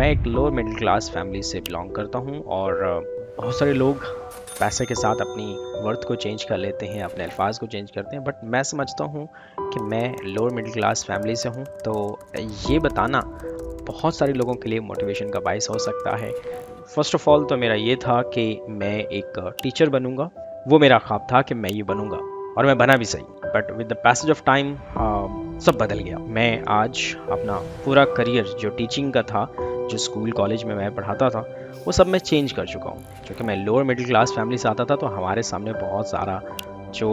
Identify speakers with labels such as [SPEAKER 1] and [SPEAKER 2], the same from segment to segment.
[SPEAKER 1] मैं एक lower middle class family से बिलोंग करता हूँ और बहुत सारे लोग पैसे के साथ अपनी वर्थ को चेंज कर लेते हैं, अपने अल्फाज को चेंज करते हैं, बट मैं समझता हूँ कि मैं लोअर मिडिल क्लास फैमिली से हूँ। तो ये बताना बहुत सारे लोगों के लिए मोटिवेशन का बायस हो सकता है। फर्स्ट ऑफ ऑल तो मेरा ये था कि मैं एक टीचर बनूंगा। वो मेरा ख्वाब था कि मैं ये बनूंगा और मैं बना भी सही, but with the passage of time सब बदल गया। मैं आज अपना पूरा करियर जो टीचिंग का था, जो स्कूल कॉलेज में मैं पढ़ाता था, वो सब मैं चेंज कर चुका हूँ। क्योंकि मैं लोअर मिडिल क्लास फैमिली से आता था तो हमारे सामने बहुत सारा जो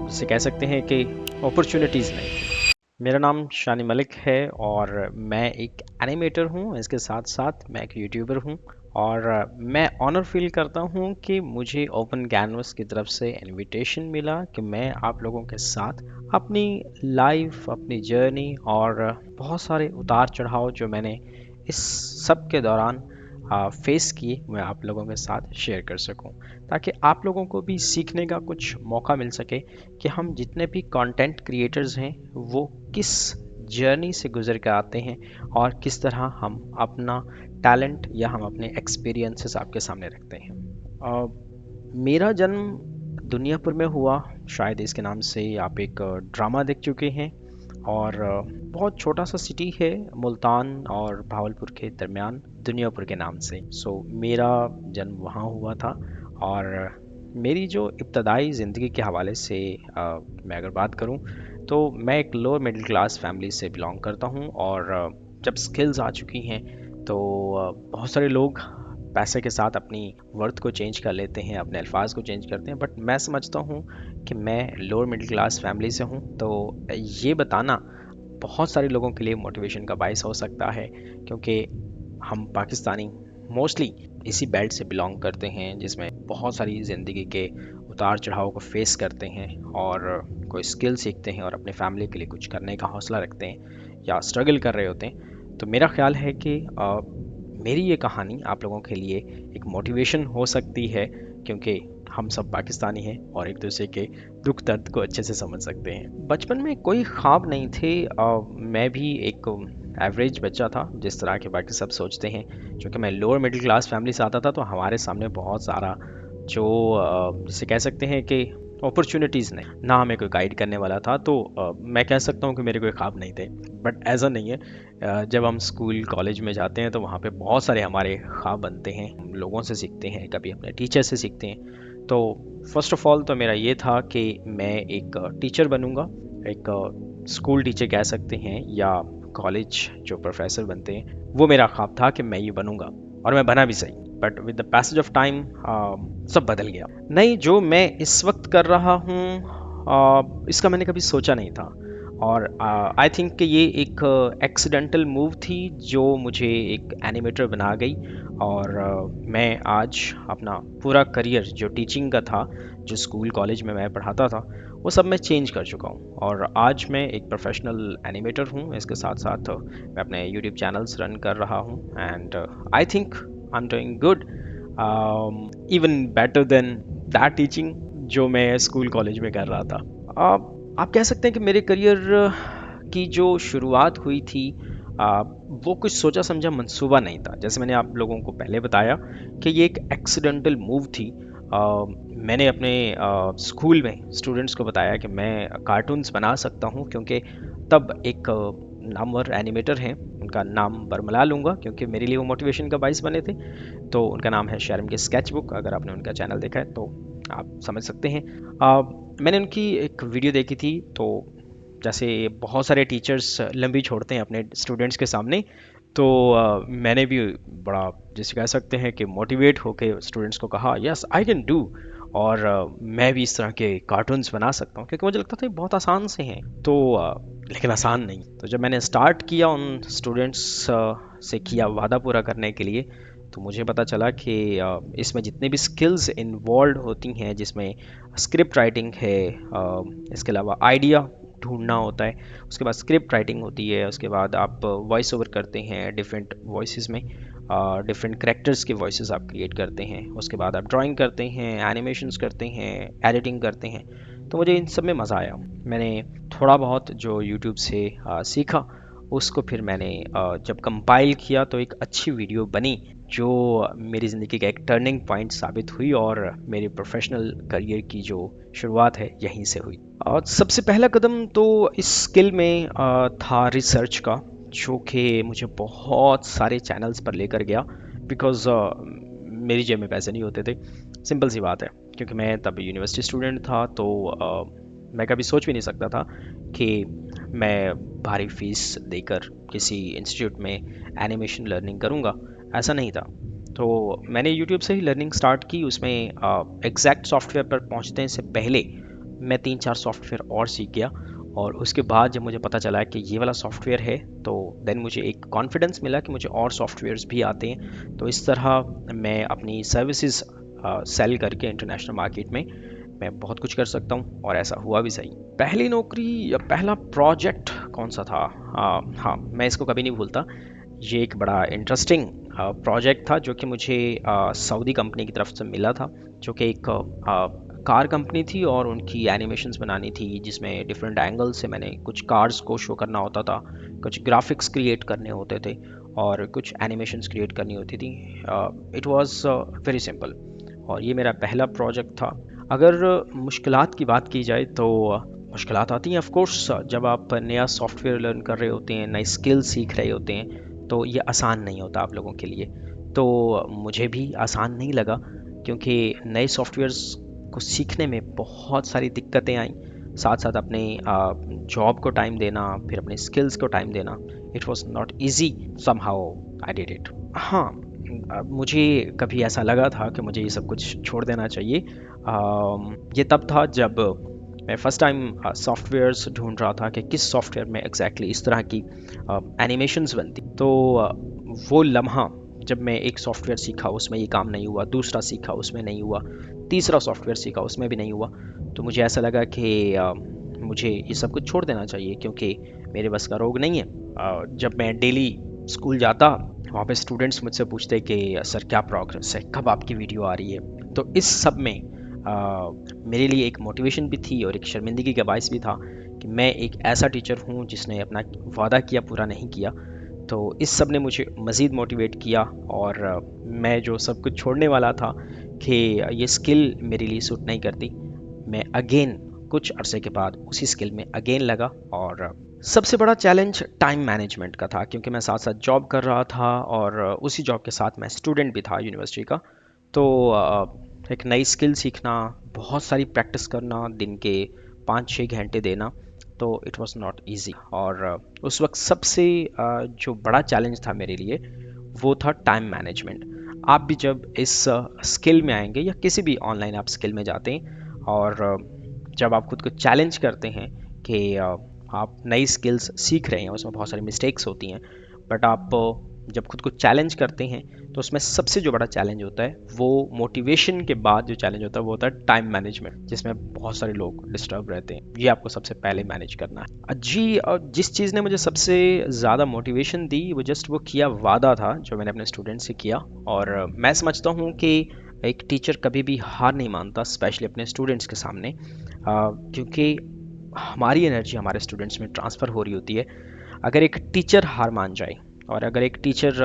[SPEAKER 1] जिसे कह सकते हैं कि अपॉर्चुनिटीज़ नहीं थी। मेरा नाम शानी मलिक है और मैं एक एनिमेटर हूँ। इसके साथ साथ मैं एक यूट्यूबर हूँ और मैं ऑनर फील करता हूँ कि मुझे ओपन कैनवस की तरफ से इनविटेशन मिला कि मैं आप लोगों के साथ अपनी लाइफ, अपनी जर्नी और बहुत सारे उतार चढ़ाव जो मैंने इस सब के दौरान फेस किए, मैं आप लोगों के साथ शेयर कर सकूं, ताकि आप लोगों को भी सीखने का कुछ मौका मिल सके कि हम जितने भी कंटेंट क्रिएटर्स हैं वो किस जर्नी से गुजर के आते हैं और किस तरह हम अपना टैलेंट या हम अपने एक्सपीरियंसेस आपके सामने रखते हैं। मेरा जन्म दुनियापुर में हुआ। शायद इसके नाम से आप एक ड्रामा देख चुके हैं। और बहुत छोटा सा सिटी है, मुल्तान और भावलपुर के दरमियान, दुनियापुर के नाम से। मेरा जन्म वहाँ हुआ था। और मेरी जो इब्तदाई ज़िंदगी के हवाले से मैं अगर बात करूँ तो मैं एक लोअर मिडिल क्लास फैमिली से बिलोंग करता हूँ। और जब स्किल्स आ चुकी हैं तो बहुत सारे लोग पैसे के साथ अपनी वर्थ को चेंज कर लेते हैं, अपने अल्फाज को चेंज करते हैं, बट मैं समझता हूँ कि मैं लोअर मिडिल क्लास फैमिली से हूँ। तो ये बताना बहुत सारे लोगों के लिए मोटिवेशन का बायस हो सकता है, क्योंकि हम पाकिस्तानी मोस्टली इसी बेल्ट से बिलोंग करते हैं जिसमें बहुत सारी ज़िंदगी के उतार चढ़ाव को फेस करते हैं और कोई स्किल सीखते हैं और अपने फैमिली के लिए कुछ करने का हौसला रखते हैं या स्ट्रगल कर रहे होते हैं। तो मेरा ख्याल है कि मेरी ये कहानी आप लोगों के लिए एक मोटिवेशन हो सकती है, क्योंकि हम सब पाकिस्तानी हैं और एक दूसरे के दुख दर्द को अच्छे से समझ सकते हैं। बचपन में कोई ख्वाब नहीं थे। मैं भी एक एवरेज बच्चा था, जिस तरह के बाकी सब सोचते हैं। क्योंकि मैं लोअर मिडिल क्लास फैमिली से आता था तो हमारे सामने बहुत सारा जो जिसे कह सकते हैं कि अपॉर्चुनिटीज़ नहीं, ना हमें कोई गाइड करने वाला था। तो मैं कह सकता हूँ कि मेरे कोई ख्वाब नहीं थे, बट ऐसा नहीं है। जब हम स्कूल कॉलेज में जाते हैं तो वहाँ पे बहुत सारे हमारे ख्वाब बनते हैं। हम लोगों से सीखते हैं, कभी अपने टीचर से सीखते हैं। तो फर्स्ट ऑफ ऑल तो मेरा ये था कि मैं एक टीचर बनूंगा। एक स्कूल टीचर कह सकते हैं या कॉलेज जो प्रोफेसर बनते हैं, वो मेरा ख्वाब था कि मैं ये बनूंगा और मैं बना भी सही। But with the passage of time सब बदल गया। नहीं, जो मैं इस वक्त कर रहा हूँ इसका मैंने कभी सोचा नहीं था। और आई थिंक कि ये एक एक्सीडेंटल मूव थी जो मुझे एक एनिमेटर बना गई। और मैं आज अपना पूरा करियर जो टीचिंग का था, जो स्कूल कॉलेज में मैं पढ़ाता था, वो सब मैं चेंज कर चुका हूँ और आज मैं एक प्रोफेशनल एनिमेटर हूँ। इसके साथ साथ मैं अपने यूट्यूब चैनल्स रन कर रहा हूँ and I think I am doing good, even better than that teaching जो मैं स्कूल कॉलेज में कर रहा था। आप कह सकते हैं कि मेरे करियर की जो शुरुआत हुई थी वो कुछ सोचा समझा मंसूबा नहीं था। जैसे मैंने आप लोगों को पहले बताया कि ये एक एक्सीडेंटल मूव थी। मैंने अपने स्कूल में स्टूडेंट्स को बताया कि मैं कार्टून्स बना सकता हूँ, क्योंकि तब एक नामवर एनिमेटर हैं, उनका नाम बरमला लूँगा क्योंकि मेरे लिए वो मोटिवेशन का बाइस बने थे। तो उनका नाम है शर्म के स्केच बुक। अगर आपने उनका चैनल देखा है तो आप समझ सकते हैं। मैंने उनकी एक वीडियो देखी थी। तो जैसे बहुत सारे टीचर्स लंबी छोड़ते हैं अपने स्टूडेंट्स के सामने, तो मैंने भी बड़ा जैसे कह सकते हैं कि मोटिवेट होके स्टूडेंट्स को कहा यस आई कैन डू, और मैं भी इस तरह के कार्टून्स बना सकता हूँ, क्योंकि मुझे लगता था ये बहुत आसान से हैं। तो लेकिन आसान नहीं। तो जब मैंने स्टार्ट किया उन स्टूडेंट्स से किया वादा पूरा करने के लिए, तो मुझे पता चला कि इसमें जितने भी स्किल्स इन्वॉल्व होती हैं, जिसमें स्क्रिप्ट राइटिंग है, इसके अलावा आइडिया ढूंढना होता है, उसके बाद स्क्रिप्ट राइटिंग होती है, उसके बाद आप वॉइस ओवर करते हैं डिफरेंट वॉइसेस में, डिफरेंट करेक्टर्स के वॉइसेस आप क्रिएट करते हैं, उसके बाद आप ड्राइंग करते हैं, एनिमेशंस करते हैं, एडिटिंग करते हैं। तो मुझे इन सब में मज़ा आया। मैंने थोड़ा बहुत जो यूट्यूब से सीखा उसको फिर मैंने जब कंपाइल किया तो एक अच्छी वीडियो बनी जो मेरी ज़िंदगी का एक टर्निंग पॉइंट साबित हुई, और मेरे प्रोफेशनल करियर की जो शुरुआत है यहीं से हुई। और सबसे पहला कदम तो इस स्किल में था रिसर्च का, जो कि मुझे बहुत सारे चैनल्स पर लेकर गया, बिकॉज़ मेरी जेब में पैसे नहीं होते थे। सिंपल सी बात है, क्योंकि मैं तब यूनिवर्सिटी स्टूडेंट था, तो मैं कभी सोच भी नहीं सकता था कि मैं भारी फीस देकर किसी इंस्टीट्यूट में एनिमेशन लर्निंग करूँगा, ऐसा नहीं था। तो मैंने यूट्यूब से ही लर्निंग स्टार्ट की। उसमें एग्जैक्ट सॉफ्टवेयर पर पहुंचने से पहले मैं 3-4 सॉफ्टवेयर और सीख गया, और उसके बाद जब मुझे पता चला कि ये वाला सॉफ्टवेयर है, तो देन मुझे एक कॉन्फिडेंस मिला कि मुझे और सॉफ्टवेयर्स भी आते हैं। तो इस तरह मैं अपनी सर्विसेज सेल करके इंटरनेशनल मार्केट में मैं बहुत कुछ कर सकता हूँ, और ऐसा हुआ भी सही। पहली नौकरी या पहला प्रोजेक्ट कौन सा था? हाँ, मैं इसको कभी नहीं भूलता। ये एक बड़ा इंटरेस्टिंग प्रोजेक्ट था जो कि मुझे सऊदी कंपनी की तरफ से मिला था, जो कि एक कार कंपनी थी, और उनकी एनिमेशंस बनानी थी, जिसमें डिफरेंट एंगल से मैंने कुछ कार्स को शो करना होता था, कुछ ग्राफिक्स क्रिएट करने होते थे, और कुछ एनिमेशंस क्रिएट करनी होती थी। इट वाज वेरी सिंपल, और ये मेरा पहला प्रोजेक्ट था। अगर मुश्किलात की बात की जाए तो मुश्किलात आती हैं ऑफ कोर्स, जब आप नया सॉफ्टवेयर लर्न कर रहे होते हैं, नई स्किल सीख रहे होते हैं, तो ये आसान नहीं होता आप लोगों के लिए। तो मुझे भी आसान नहीं लगा, क्योंकि नए सॉफ्टवेयर्स को सीखने में बहुत सारी दिक्कतें आई। साथ साथ अपने जॉब को टाइम देना, फिर अपने स्किल्स को टाइम देना, it was not easy. Somehow I did it. हाँ, मुझे कभी ऐसा लगा था कि मुझे ये सब कुछ छोड़ देना चाहिए। ये तब था जब मैं फ़र्स्ट टाइम सॉफ्टवेयर्स ढूंढ रहा था कि किस सॉफ्टवेयर में एग्जैक्टली इस तरह की एनिमेशंस बनती। तो वो लम्हा जब मैं एक सॉफ्टवेयर सीखा उसमें ये काम नहीं हुआ, दूसरा सीखा उसमें नहीं हुआ, तीसरा सॉफ्टवेयर सीखा उसमें भी नहीं हुआ, तो मुझे ऐसा लगा कि मुझे ये सब कुछ छोड़ देना चाहिए, क्योंकि मेरे बस का रोग नहीं है। जब मैं डेली स्कूल जाता, वहाँ पे स्टूडेंट्स मुझसे पूछते कि सर क्या प्रोग्रेस है, कब आपकी वीडियो आ रही है। तो इस सब में मेरे लिए एक मोटिवेशन भी थी और एक शर्मिंदगी का बायस भी था कि मैं एक ऐसा टीचर हूँ जिसने अपना वादा किया पूरा नहीं किया। तो इस सब ने मुझे मज़ीद मोटिवेट किया, और मैं जो सब कुछ छोड़ने वाला था कि ये स्किल मेरे लिए सूट नहीं करती, मैं अगेन कुछ अरसे के बाद उसी स्किल में अगेन लगा। और सबसे बड़ा चैलेंज टाइम मैनेजमेंट का था, क्योंकि मैं साथ साथ जॉब कर रहा था, और उसी जॉब के साथ मैं स्टूडेंट भी था यूनिवर्सिटी का। तो एक नई स्किल सीखना, बहुत सारी प्रैक्टिस करना, दिन के 5-6 घंटे देना, तो इट वाज नॉट इजी। और उस वक्त सबसे जो बड़ा चैलेंज था मेरे लिए वो था टाइम मैनेजमेंट। आप भी जब इस स्किल में आएंगे या किसी भी ऑनलाइन आप स्किल में जाते हैं, और जब आप खुद को चैलेंज करते हैं कि आप नई स्किल्स सीख रहे हैं, उसमें बहुत सारी मिस्टेक्स होती हैं, बट आप जब खुद को चैलेंज करते हैं तो उसमें सबसे जो बड़ा चैलेंज होता है वो मोटिवेशन के बाद जो चैलेंज होता है वो होता है टाइम मैनेजमेंट, जिसमें बहुत सारे लोग डिस्टर्ब रहते हैं। ये आपको सबसे पहले मैनेज करना है जी। और जिस चीज़ ने मुझे सबसे ज़्यादा मोटिवेशन दी वो जस्ट वो किया वादा था जो मैंने अपने स्टूडेंट से किया। और मैं समझता हूँ कि एक टीचर कभी भी हार नहीं मानता, स्पेशली अपने स्टूडेंट्स के सामने, क्योंकि हमारी एनर्जी हमारे स्टूडेंट्स में ट्रांसफ़र हो रही होती है। अगर एक टीचर हार मान जाए, और अगर एक टीचर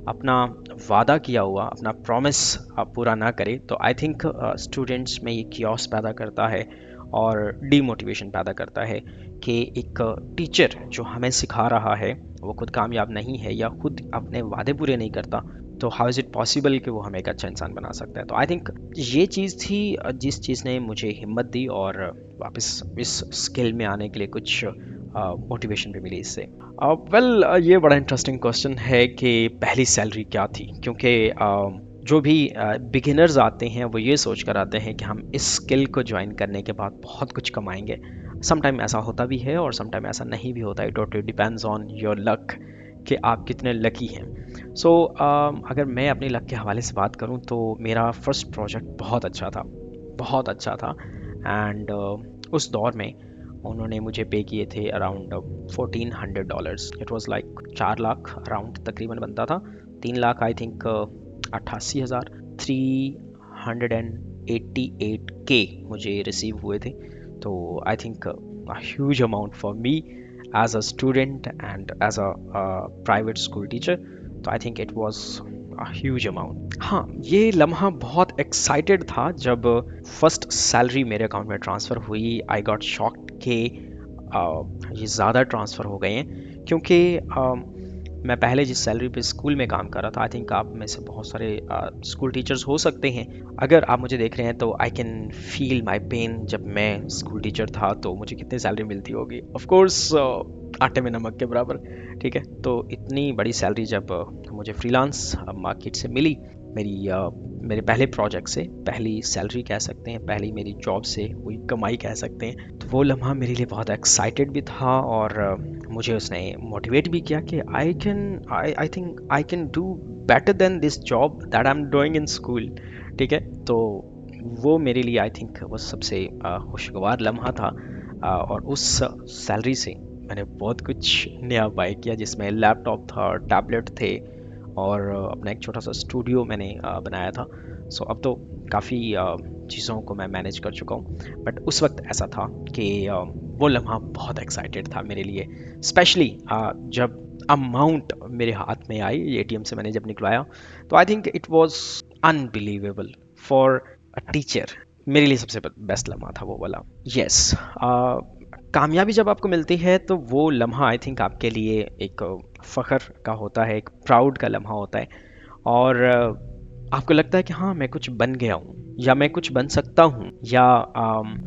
[SPEAKER 1] अपना वादा किया हुआ अपना प्रॉमिस पूरा ना करे, तो आई थिंक स्टूडेंट्स में ये कियोस पैदा करता है और डीमोटिवेशन पैदा करता है कि एक टीचर जो हमें सिखा रहा है वो खुद कामयाब नहीं है या खुद अपने वादे पूरे नहीं करता, तो हाउ इज़ इट पॉसिबल कि वो हमें एक अच्छा इंसान बना सकता है। तो आई थिंक ये चीज़ थी जिस चीज़ ने मुझे हिम्मत दी और वापस इस स्किल में आने के लिए कुछ मोटिवेशन भी मिली इससे। वेल, ये बड़ा इंटरेस्टिंग क्वेश्चन है कि पहली सैलरी क्या थी, क्योंकि जो भी बिगिनर्स आते हैं वो ये सोच कर आते हैं कि हम इस स्किल को ज्वाइन करने के बाद बहुत कुछ कमाएंगे। समटाइम ऐसा होता भी है और समटाइम ऐसा नहीं भी होता है। Totally depends on your luck कि आप कितने लकी हैं। सो अगर मैं अपनी लक के हवाले से बात करूं तो मेरा फर्स्ट प्रोजेक्ट बहुत अच्छा था, बहुत अच्छा था। एंड उस दौर में उन्होंने मुझे पे किए थे around $1400। It was like 4 lakh around तकरीबन बनता था। 3 लाख आई थिंक 88,000 388 के मुझे रिसीव हुए थे। तो I think huge amount for me. as a student and as a private school teacher. तो I think it was a huge amount. हाँ, ये लम्हा बहुत एक्साइटेड था जब फर्स्ट सैलरी मेरे अकाउंट में ट्रांसफ़र हुई। आई गॉट शॉक्ड कि ये ज़्यादा ट्रांसफ़र हो गए हैं, क्योंकि मैं पहले जिस सैलरी पे स्कूल में काम कर रहा था, आई थिंक आप में से बहुत सारे स्कूल टीचर्स हो सकते हैं। अगर आप मुझे देख रहे हैं तो I can feel my pain. जब मैं स्कूल टीचर था तो मुझे कितनी सैलरी मिलती होगी, ऑफ कोर्स आटे में नमक के बराबर। ठीक है, तो इतनी बड़ी सैलरी जब मुझे फ्रीलांस मार्केट से मिली, मेरे पहले प्रोजेक्ट से पहली सैलरी कह सकते हैं, पहली मेरी जॉब से हुई कमाई कह सकते हैं, तो वो लम्हा मेरे लिए बहुत एक्साइटेड भी था और मुझे उसने मोटिवेट भी किया कि I think I can do better than this job that I am doing in school. ठीक है, तो वो मेरे लिए आई थिंक वो सबसे खुशगवार लम्हा था। और उस सैलरी से मैंने बहुत कुछ नया बाय किया, जिसमें लैपटॉप था, टैबलेट थे और अपना एक छोटा सा स्टूडियो मैंने बनाया था। सो अब तो काफ़ी चीज़ों को मैं मैनेज कर चुका हूँ, बट उस वक्त ऐसा था कि वो लम्हा बहुत एक्साइटेड था मेरे लिए, स्पेशली जब अमाउंट मेरे हाथ में आई एटीएम से मैंने जब निकलवाया, तो I think it was unbelievable for a teacher. मेरे लिए सबसे बेस्ट लम्हा था वो वाला। यस, कामयाबी जब आपको मिलती है तो वो लम्हा आई थिंक आपके लिए एक फ़ख्र का होता है, एक प्राउड का लम्हा होता है, और आपको लगता है कि हाँ, मैं कुछ बन गया हूँ या मैं कुछ बन सकता हूँ, या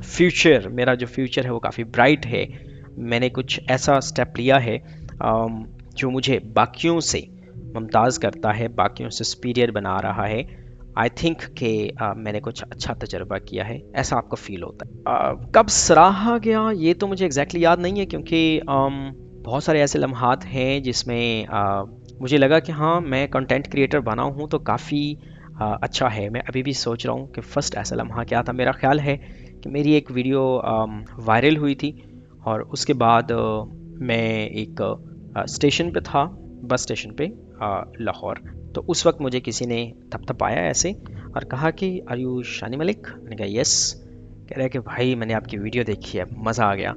[SPEAKER 1] फ्यूचर, मेरा जो फ्यूचर है वो काफ़ी ब्राइट है। मैंने कुछ ऐसा स्टेप लिया है जो मुझे बाकियों से मुमताज़ करता है, बाकियों से सुपीरियर बना रहा है। आई थिंक कि मैंने कुछ अच्छा तजर्बा किया है, ऐसा आपको फील होता है। कब सराहा गया ये तो मुझे एग्जैक्टली याद नहीं है, क्योंकि बहुत सारे ऐसे लम्हात हैं जिसमें मुझे लगा कि हाँ, मैं कंटेंट क्रिएटर बना हूँ तो काफ़ी अच्छा है। मैं अभी भी सोच रहा हूँ कि फ़र्स्ट ऐसा लम्हा क्या था। मेरा ख्याल है कि मेरी एक वीडियो वायरल हुई थी और उसके बाद मैं एक स्टेशन पे था, बस स्टेशन पे लाहौर। तो उस वक्त मुझे किसी ने थपथपाया ऐसे और कहा कि आर यू शानी मलिक? मैंने कहा यस। कह रहा है कि भाई मैंने आपकी वीडियो देखी है, मज़ा आ गया।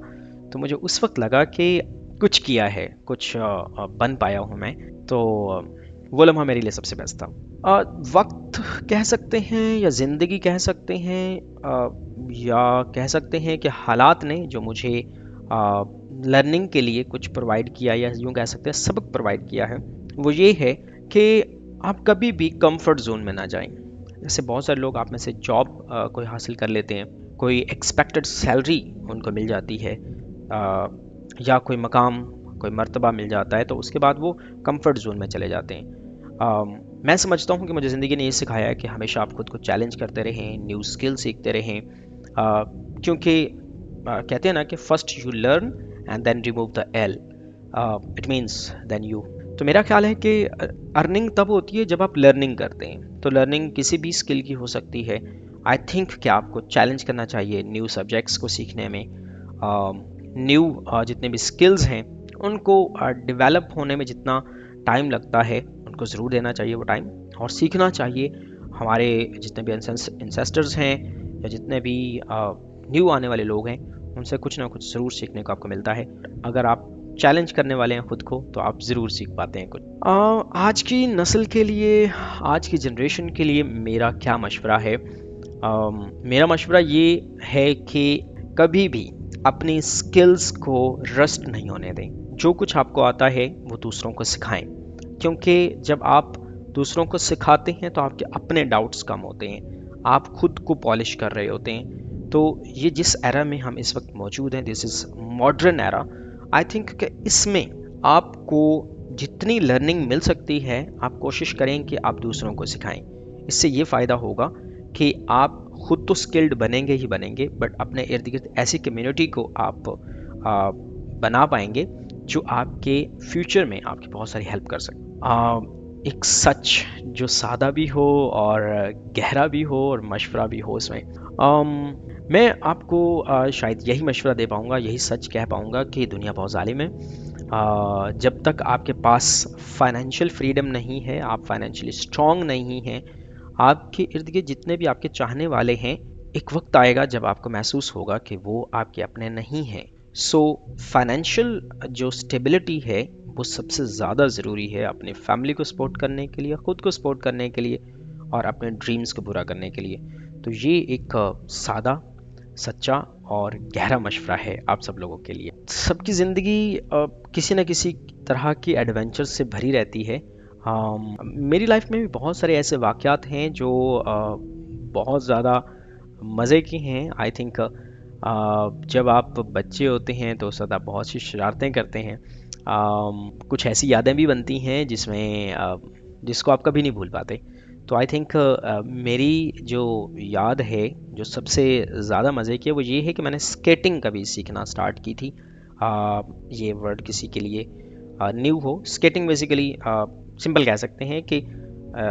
[SPEAKER 1] तो मुझे उस वक्त लगा कि कुछ किया है, कुछ बन पाया हूँ मैं। तो वो लम्हा मेरे लिए सबसे बेस्ट था। वक्त कह सकते हैं या ज़िंदगी कह सकते हैं, या कह सकते हैं कि हालात ने जो मुझे लर्निंग के लिए कुछ प्रोवाइड किया, या यूँ कह सकते हैं सबक प्रोवाइड किया है, वो ये है कि आप कभी भी कंफर्ट जोन में ना जाएं। जैसे बहुत सारे लोग आप में से जॉब कोई हासिल कर लेते हैं, कोई एक्सपेक्टेड सैलरी उनको मिल जाती है, या कोई मकाम, कोई मर्तबा मिल जाता है, तो उसके बाद वो कंफर्ट जोन में चले जाते हैं। मैं समझता हूँ कि मुझे ज़िंदगी ने ये सिखाया है कि हमेशा आप खुद को चैलेंज करते रहें, न्यू स्किल सीखते रहें, क्योंकि कहते हैं ना कि first you learn and then remove the L, it means then you. तो मेरा ख्याल है कि अर्निंग तब होती है जब आप लर्निंग करते हैं। तो लर्निंग किसी भी स्किल की हो सकती है। आई थिंक कि आपको चैलेंज करना चाहिए न्यू सब्जेक्ट्स को सीखने में, न्यू जितने भी स्किल्स हैं उनको डेवलप होने में जितना टाइम लगता है उनको ज़रूर देना चाहिए वो टाइम, और सीखना चाहिए। हमारे जितने भी इंसेस्टर्स हैं या जितने भी न्यू आने वाले लोग हैं, उनसे कुछ ना कुछ ज़रूर सीखने को आपको मिलता है। अगर आप चैलेंज करने वाले हैं खुद को तो आप ज़रूर सीख पाते हैं कुछ। आज की नस्ल के लिए, आज की जनरेशन के लिए मेरा क्या मशवरा है? मेरा मशवरा ये है कि कभी भी अपनी स्किल्स को रस्ट नहीं होने दें। जो कुछ आपको आता है वो दूसरों को सिखाएं, क्योंकि जब आप दूसरों को सिखाते हैं तो आपके अपने डाउट्स कम होते हैं, आप खुद को पॉलिश कर रहे होते हैं। तो ये जिस एरा में हम इस वक्त मौजूद हैं, this is modern era, I think कि इसमें आपको जितनी लर्निंग मिल सकती है आप कोशिश करें कि आप दूसरों को सिखाएं। इससे ये फ़ायदा होगा कि आप खुद तो स्किल्ड बनेंगे ही बनेंगे, बट अपने इर्द गिर्द ऐसी कम्युनिटी को आप बना पाएंगे जो आपके फ्यूचर में आपकी बहुत सारी हेल्प कर सके। एक सच जो सादा भी हो और गहरा भी हो और मशवरा भी हो इसमें, मैं आपको शायद यही मशवरा दे पाऊँगा, यही सच कह पाऊँगा कि दुनिया बहुत ज़ालिम है। जब तक आपके पास फाइनेंशियल फ्रीडम नहीं है, आप फाइनेंशियली स्ट्रॉन्ग नहीं हैं, आपके इर्द गिर्द जितने भी आपके चाहने वाले हैं, एक वक्त आएगा जब आपको महसूस होगा कि वो आपके अपने नहीं हैं। सो फाइनेंशियल जो स्टेबिलिटी है वो सबसे ज़्यादा ज़रूरी है अपने फैमिली को सपोर्ट करने के लिए, ख़ुद को सपोर्ट करने के लिए और अपने ड्रीम्स को पूरा करने के लिए। तो ये एक सादा, सच्चा और गहरा मशवरा है आप सब लोगों के लिए। सबकी ज़िंदगी किसी न किसी तरह की एडवेंचर से भरी रहती है। मेरी लाइफ में भी बहुत सारे ऐसे वाक़यात हैं जो बहुत ज़्यादा मज़े की हैं। आई थिंक जब आप बच्चे होते हैं तो उस वक़्त आप बहुत सी शरारतें करते हैं। कुछ ऐसी यादें भी बनती हैं जिसमें जिसको आप कभी नहीं भूल पाते। तो आई थिंक मेरी जो याद है जो सबसे ज़्यादा मज़े की है वो ये है कि मैंने स्केटिंग कभी सीखना स्टार्ट की थी। ये वर्ड किसी के लिए न्यू हो। स्केटिंग बेसिकली सिंपल कह सकते हैं कि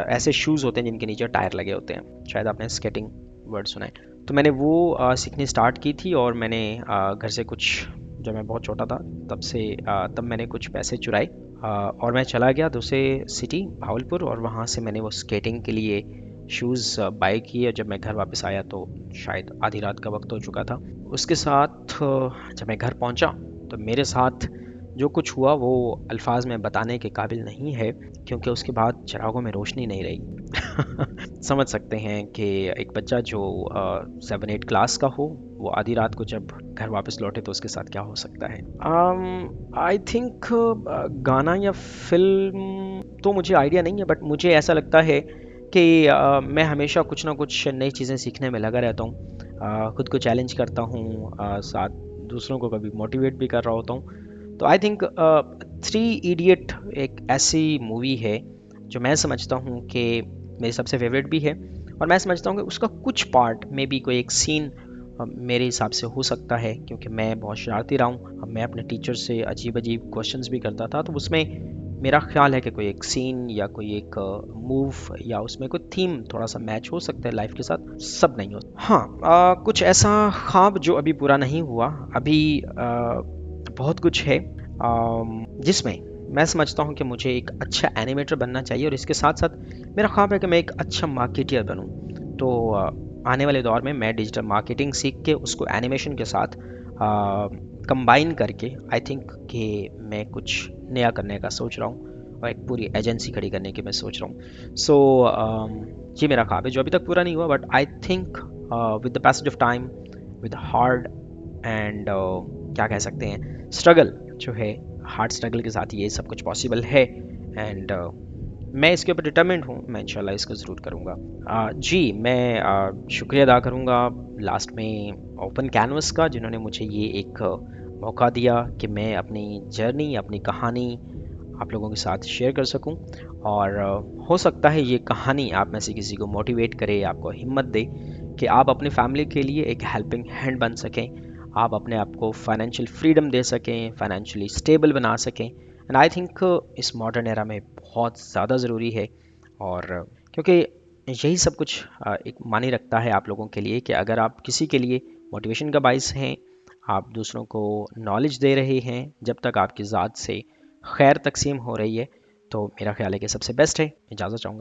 [SPEAKER 1] ऐसे शूज़ होते हैं जिनके नीचे टायर लगे होते हैं। शायद आपने स्केटिंग वर्ड सुना है। तो मैंने वो सीखनी स्टार्ट की थी और मैंने घर से कुछ, जब मैं बहुत छोटा था तब मैंने कुछ पैसे चुराए और मैं चला गया दूसरे सिटी भावलपुर और वहाँ से मैंने वो स्केटिंग के लिए शूज़ बाय किए। जब मैं घर वापस आया तो शायद आधी रात का वक्त हो चुका था। उसके साथ जब मैं घर पहुँचा तो मेरे साथ जो कुछ हुआ वो अल्फाज में बताने के काबिल नहीं है, क्योंकि उसके बाद चिरागों में रोशनी नहीं रही। समझ सकते हैं कि एक बच्चा जो 7-8 क्लास का हो वो आधी रात को जब घर वापस लौटे तो उसके साथ क्या हो सकता है। आई थिंक गाना या फिल्म तो मुझे आइडिया नहीं है, बट मुझे ऐसा लगता है कि मैं हमेशा कुछ ना कुछ नई चीज़ें सीखने में लगा रहता हूँ। खुद को चैलेंज करता हूँ, साथ दूसरों को कभी मोटिवेट भी कर रहा होता हूँ। तो आई थिंक थ्री इडियट एक ऐसी मूवी है जो मैं समझता हूँ कि मेरी सबसे फेवरेट भी है, और मैं समझता हूँ कि उसका कुछ पार्ट में भी कोई एक सीन मेरे हिसाब से हो सकता है, क्योंकि मैं बहुत शरारती रहा हूँ। मैं अपने टीचर से अजीब अजीब क्वेश्चंस भी करता था, तो उसमें मेरा ख्याल है कि कोई एक सीन या कोई एक मूव या उसमें कोई थीम थोड़ा सा मैच हो सकता है लाइफ के साथ। सब नहीं हो, हाँ कुछ ऐसा ख्वाब जो अभी पूरा नहीं हुआ। अभी बहुत कुछ है जिसमें मैं समझता हूँ कि मुझे एक अच्छा एनिमेटर बनना चाहिए, और इसके साथ साथ मेरा ख्वाब है कि मैं एक अच्छा मार्केटियर बनूँ। तो आने वाले दौर में मैं डिजिटल मार्केटिंग सीख के उसको एनिमेशन के साथ कंबाइन करके आई थिंक कि मैं कुछ नया करने का सोच रहा हूँ, और एक पूरी एजेंसी खड़ी करने की मैं सोच रहा हूँ। सो ये मेरा ख्वाब है जो अभी तक पूरा नहीं हुआ, but I think with the passage of time, with hard and क्या कह सकते हैं स्ट्रगल जो है, हार्ड स्ट्रगल के साथ ये सब कुछ पॉसिबल है। एंड मैं इसके ऊपर डिटरमिन्ड हूँ, मैं इंशाल्लाह इसको ज़रूर करूँगा। जी मैं शुक्रिया अदा करूँगा लास्ट में ओपन कैनवस का, जिन्होंने मुझे ये एक मौका दिया कि मैं अपनी जर्नी, अपनी कहानी आप लोगों के साथ शेयर कर सकूं। और हो सकता है ये कहानी आप में से किसी को मोटिवेट करे, आपको हिम्मत दे कि आप अपनी फैमिली के लिए एक हेल्पिंग हैंड बन सकें, आप अपने आप को फाइनेंशियल फ्रीडम दे सकें, फाइनेंशियली स्टेबल बना सकें। एंड आई थिंक इस मॉडर्न एरा में बहुत ज़्यादा ज़रूरी है, और क्योंकि यही सब कुछ एक मानी रखता है आप लोगों के लिए कि अगर आप किसी के लिए मोटिवेशन का बाइस हैं, आप दूसरों को नॉलेज दे रहे हैं, जब तक आपकी ज़ात से खैर तकसीम हो रही है, तो मेरा ख्याल है कि सबसे बेस्ट है। इजाज़त चाहूँगा।